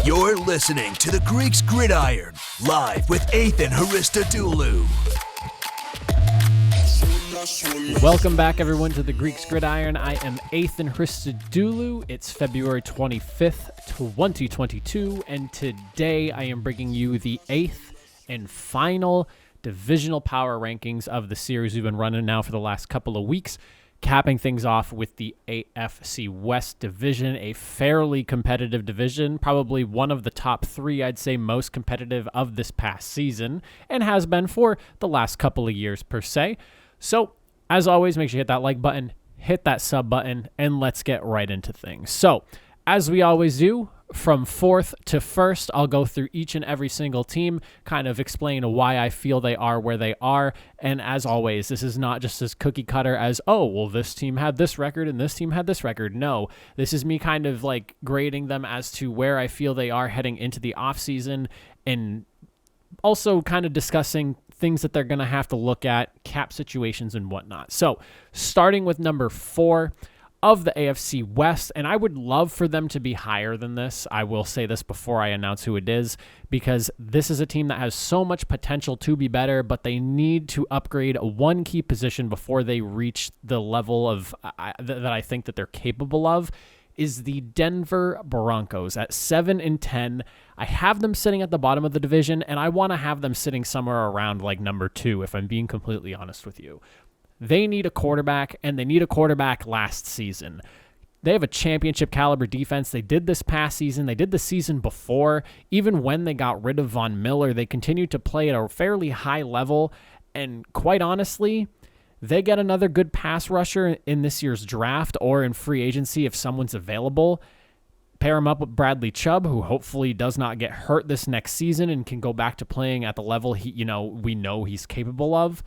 You're listening to the Greeks Gridiron, live with Athan Hristodulu. Welcome back, everyone, to the Greeks Gridiron. I am Athan Hristodulu. It's February 25th, 2022, and today I am bringing you the 8th and final divisional power rankings of the series we've been running now for the last couple of weeks, capping things off with the AFC West division, a fairly competitive division, probably one of the top three, I'd say, most competitive of this past season, and has been for the last couple of years per se. So, as always, make sure you hit that like button, hit that sub button, and let's get right into things. So, as we always do, from 4th to 1st, I'll go through each and every single team, kind of explain why I feel they are where they are. And as always, this is not just as cookie cutter as, oh, well, this team had this record and this team had this record. No, this is me kind of like grading them as to where I feel they are heading into the offseason, and also kind of discussing things that they're going to have to look at, cap situations and whatnot. So starting with number 4 of the AFC West, and I would love for them to be higher than this. I will say this before I announce who it is, because this is a team that has so much potential to be better, but they need to upgrade one key position before they reach the level of that I think that they're capable of, is the Denver Broncos at 7-10. I have them sitting at the bottom of the division, and I want to have them sitting somewhere around like number 2, if I'm being completely honest with you. They need a quarterback, and they need a quarterback last season. They have a championship caliber defense. They did this past season. They did the season before. Even when they got rid of Von Miller, they continued to play at a fairly high level, and quite honestly, they get another good pass rusher in this year's draft or in free agency if someone's available. Pair him up with Bradley Chubb, who hopefully does not get hurt this next season and can go back to playing at the level we know he's capable of.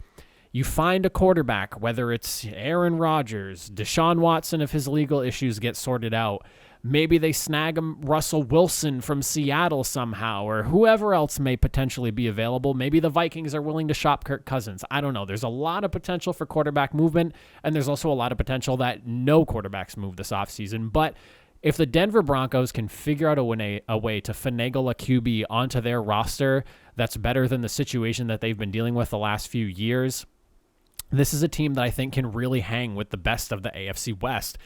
You find a quarterback, whether it's Aaron Rodgers, Deshaun Watson if his legal issues get sorted out. Maybe they snag him Russell Wilson from Seattle somehow, or whoever else may potentially be available. Maybe the Vikings are willing to shop Kirk Cousins. I don't know. There's a lot of potential for quarterback movement, and there's also a lot of potential that no quarterbacks move this offseason. But if the Denver Broncos can figure out a way to finagle a QB onto their roster that's better than the situation that they've been dealing with the last few years, this is a team that I think can really hang with the best of the AFC West.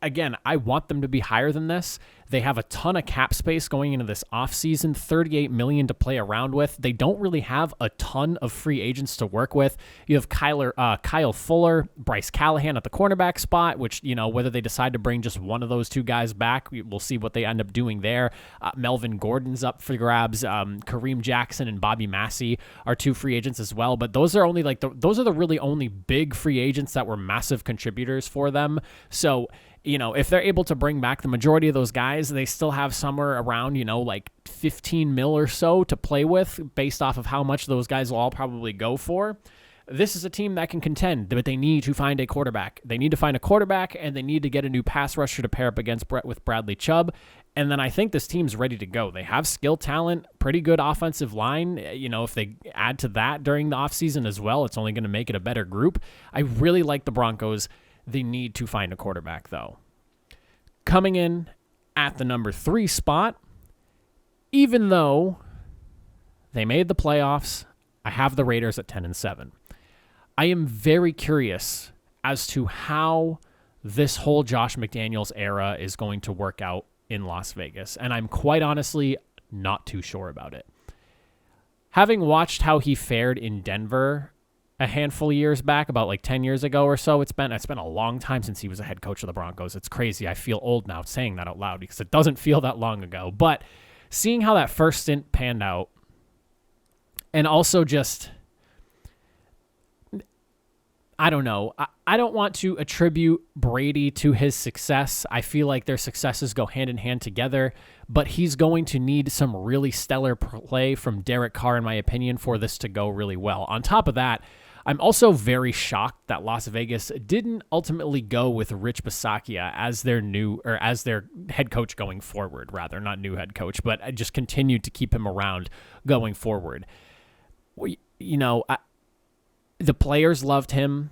Again, I want them to be higher than this. They have a ton of cap space going into this offseason, $38 million to play around with. They don't really have a ton of free agents to work with. You have Kyle Fuller, Bryce Callahan at the cornerback spot, which, whether they decide to bring just one of those two guys back, we'll see what they end up doing there. Melvin Gordon's up for grabs. Kareem Jackson and Bobby Massey are two free agents as well, but those are only those are the really only big free agents that were massive contributors for them. So, if they're able to bring back the majority of those guys, they still have somewhere around, like 15 mil or so to play with based off of how much those guys will all probably go for. This is a team that can contend, but they need to find a quarterback. They need to find a quarterback, and they need to get a new pass rusher to pair up against with Bradley Chubb. And then I think this team's ready to go. They have skill talent, pretty good offensive line. If they add to that during the offseason as well, it's only going to make it a better group. I really like the Broncos. They need to find a quarterback, though. Coming in at the number 3 spot, even though they made the playoffs, I have the Raiders at 10-7. I am very curious as to how this whole Josh McDaniels era is going to work out in Las Vegas, and I'm quite honestly not too sure about it. Having watched how he fared in Denver a handful of years back, about like 10 years ago or so. It's been a long time since he was a head coach of the Broncos. It's crazy. I feel old now saying that out loud because it doesn't feel that long ago. But seeing how that first stint panned out, and also just, I don't know. I don't want to attribute Brady to his success. I feel like their successes go hand in hand together, but he's going to need some really stellar play from Derek Carr, in my opinion, for this to go really well. On top of that, I'm also very shocked that Las Vegas didn't ultimately go with Rich Bisaccia as their head coach going forward, rather, not new head coach, but just continued to keep him around going forward. The players loved him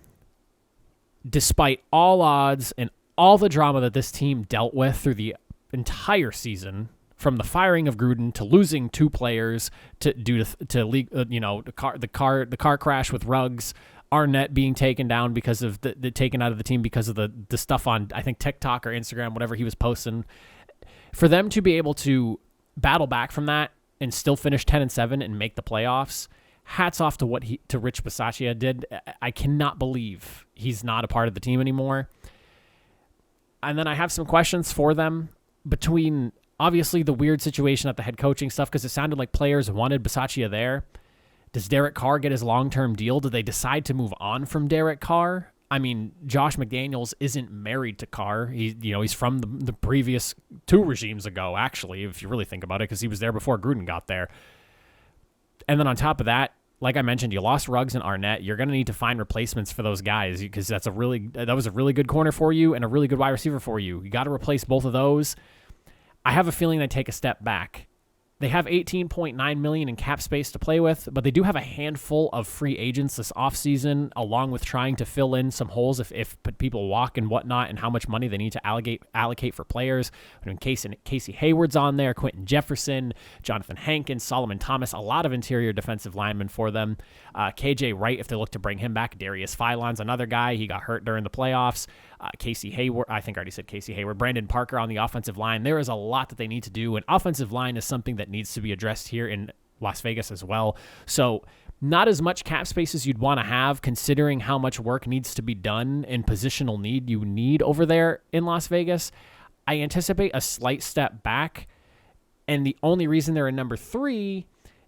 despite all odds and all the drama that this team dealt with through the entire season. from the firing of Gruden to losing 2 players the car crash with Ruggs, Arnett being taken down because of the taken out of the team because of the stuff on, I think, TikTok or Instagram, whatever he was posting. For them to be able to battle back from that and still finish 10-7 and make the playoffs, hats off to Rich Bisaccia did. I cannot believe he's not a part of the team anymore. And then I have some questions for them between obviously the weird situation at the head coaching stuff, because it sounded like players wanted Bisaccia there. Does Derek Carr get his long-term deal? Do they decide to move on from Derek Carr? I mean, Josh McDaniels isn't married to Carr. He's from the previous 2 regimes ago, actually, if you really think about it, because he was there before Gruden got there. And then on top of that, like I mentioned, you lost Ruggs and Arnett. You're going to need to find replacements for those guys, because that was a really good corner for you and a really good wide receiver for you. You got to replace both of those. I have a feeling they take a step back. They have $18.9 million in cap space to play with, but they do have a handful of free agents this offseason, along with trying to fill in some holes if people walk and whatnot, and how much money they need to allocate for players. I mean, Casey Hayward's on there, Quentin Jefferson, Jonathan Hankins, Solomon Thomas, a lot of interior defensive linemen for them. KJ Wright, if they look to bring him back. Darius Philon's another guy. He got hurt during the playoffs. Casey Hayward, I think I already said Casey Hayward. Brandon Parker on the offensive line. There is a lot that they need to do, and offensive line is something that needs to be addressed here in Las Vegas as well. So not as much cap space as you'd want to have, considering how much work needs to be done and positional need you need over there in Las Vegas. I anticipate a slight step back, and the only reason they're in number 3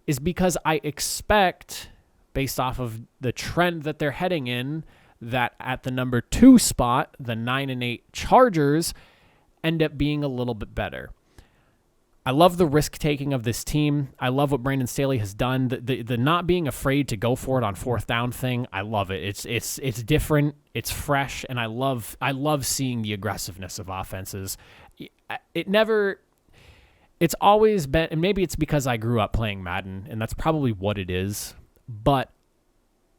is because I expect, based off of the trend that they're heading in, that at the number 2 spot, the 9-8 Chargers end up being a little bit better. I love the risk-taking of this team. I love what Brandon Staley has done. The not being afraid to go for it on 4th down thing, I love it. It's different, it's fresh, and I love seeing the aggressiveness of offenses. It's always been, and maybe it's because I grew up playing Madden, and that's probably what it is, but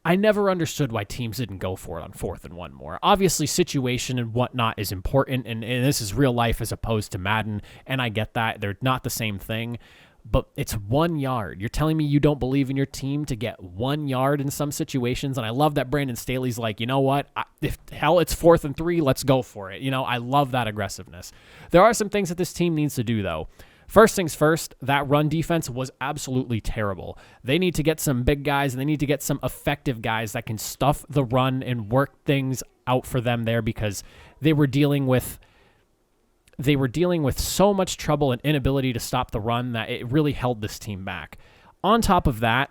I never understood why teams didn't go for it on 4th and 1 more. Obviously, situation and whatnot is important, and this is real life as opposed to Madden, and I get that. They're not the same thing, but it's 1 yard. You're telling me you don't believe in your team to get 1 yard in some situations, and I love that Brandon Staley's like, you know what? If hell, it's 4th and 3, let's go for it. I love that aggressiveness. There are some things that this team needs to do, though. First things first, that run defense was absolutely terrible. They need to get some big guys, and they need to get some effective guys that can stuff the run and work things out for them there, because they were dealing with so much trouble and inability to stop the run that it really held this team back. On top of that,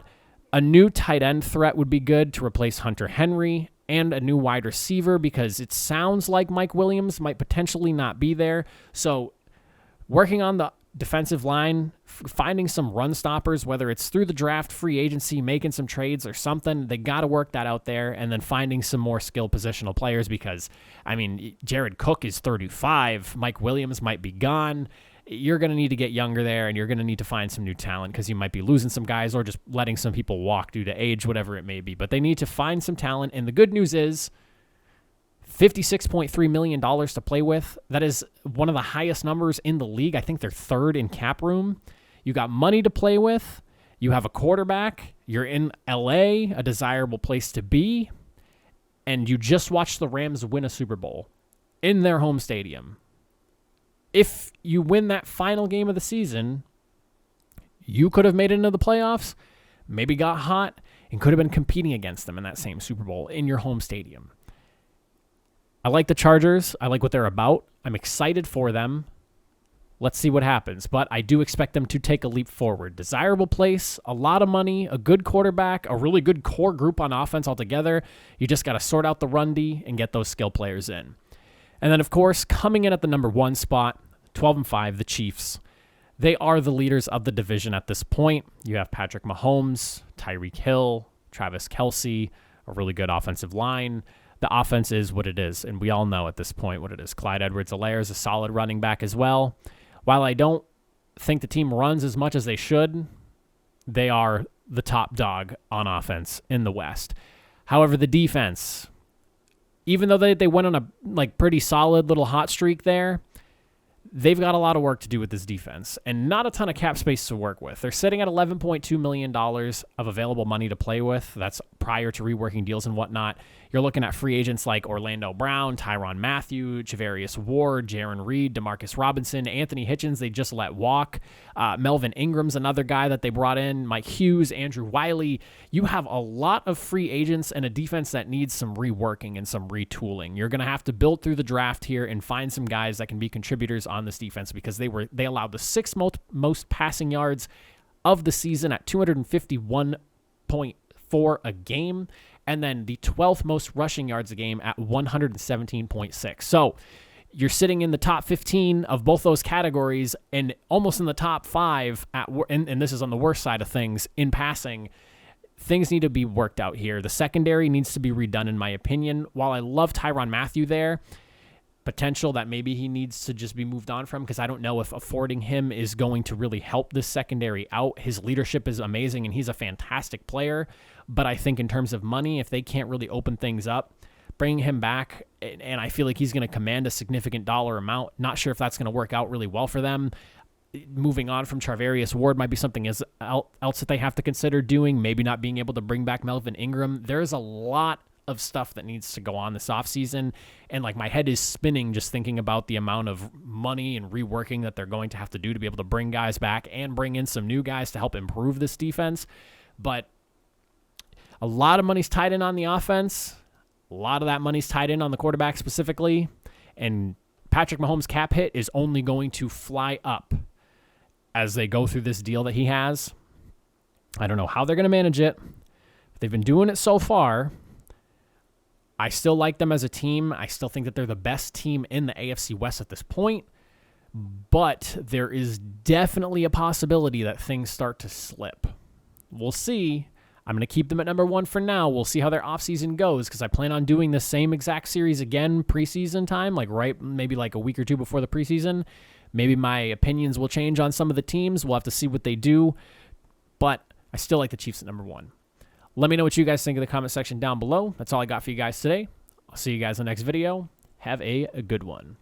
a new tight end threat would be good to replace Hunter Henry, and a new wide receiver, because it sounds like Mike Williams might potentially not be there. So working on the defensive line, finding some run stoppers, whether it's through the draft, free agency, making some trades or something, they got to work that out there, and then finding some more skilled positional players, because, I mean, Jared Cook is 35, Mike Williams might be gone. You're going to need to get younger there, and you're going to need to find some new talent, because you might be losing some guys or just letting some people walk due to age, whatever it may be. But they need to find some talent, and the good news is $56.3 million to play with. That is one of the highest numbers in the league. I think they're 3rd in cap room. You got money to play with. You have a quarterback. You're in LA, a desirable place to be. And you just watched the Rams win a Super Bowl in their home stadium. If you win that final game of the season, you could have made it into the playoffs, maybe got hot, and could have been competing against them in that same Super Bowl in your home stadium. I like the Chargers. I like what they're about. I'm excited for them. Let's see what happens. But I do expect them to take a leap forward. Desirable place, a lot of money, a good quarterback, a really good core group on offense altogether. You just got to sort out the run D and get those skill players in. And then, of course, coming in at the number 1 spot, 12-5, the Chiefs. They are the leaders of the division at this point. You have Patrick Mahomes, Tyreek Hill, Travis Kelce, a really good offensive line. The offense is what it is, and we all know at this point what it is. Clyde Edwards-Helaire is a solid running back as well. While I don't think the team runs as much as they should, they are the top dog on offense in the West. However, the defense, even though they went on a pretty solid little hot streak there, they've got a lot of work to do with this defense and not a ton of cap space to work with. They're sitting at $11.2 million of available money to play with. That's prior to reworking deals and whatnot. You're looking at free agents like Orlando Brown, Tyrann Mathieu, Javarius Ward, Jaron Reed, Demarcus Robinson, Anthony Hitchens, they just let walk. Melvin Ingram's another guy that they brought in, Mike Hughes, Andrew Wiley. You have a lot of free agents and a defense that needs some reworking and some retooling. You're going to have to build through the draft here and find some guys that can be contributors on this defense because they allowed the sixth most passing yards of the season at 251.4 a game, and then the 12th most rushing yards a game at 117.6. So you're sitting in the top 15 of both those categories and almost in the top 5 and this is on the worst side of things in passing. Things need to be worked out here. The secondary needs to be redone, in my opinion. While I love Tyrann Mathieu there, potential that maybe he needs to just be moved on from, because I don't know if affording him is going to really help this secondary out. His leadership is amazing and he's a fantastic player, but I think in terms of money, if they can't really open things up, bringing him back, and I feel like he's going to command a significant dollar amount. Not sure if that's going to work out really well for them. Moving on from Charvarius Ward might be something else that they have to consider doing, maybe not being able to bring back Melvin Ingram. There's a lot of stuff that needs to go on this offseason, and like my head is spinning just thinking about the amount of money and reworking that they're going to have to do to be able to bring guys back and bring in some new guys to help improve this defense. But a lot of money's tied in on the offense. A lot of that money's tied in on the quarterback specifically, and Patrick Mahomes' cap hit is only going to fly up as they go through this deal that he has. I don't know how they're going to manage it, but they've been doing it so far. I still like them as a team. I still think that they're the best team in the AFC West at this point, but there is definitely a possibility that things start to slip. We'll see. I'm going to keep them at number 1 for now. We'll see how their offseason goes, because I plan on doing the same exact series again preseason time, maybe like a week or two before the preseason. Maybe my opinions will change on some of the teams. We'll have to see what they do, but I still like the Chiefs at number 1. Let me know what you guys think in the comment section down below. That's all I got for you guys today. I'll see you guys in the next video. Have a good one.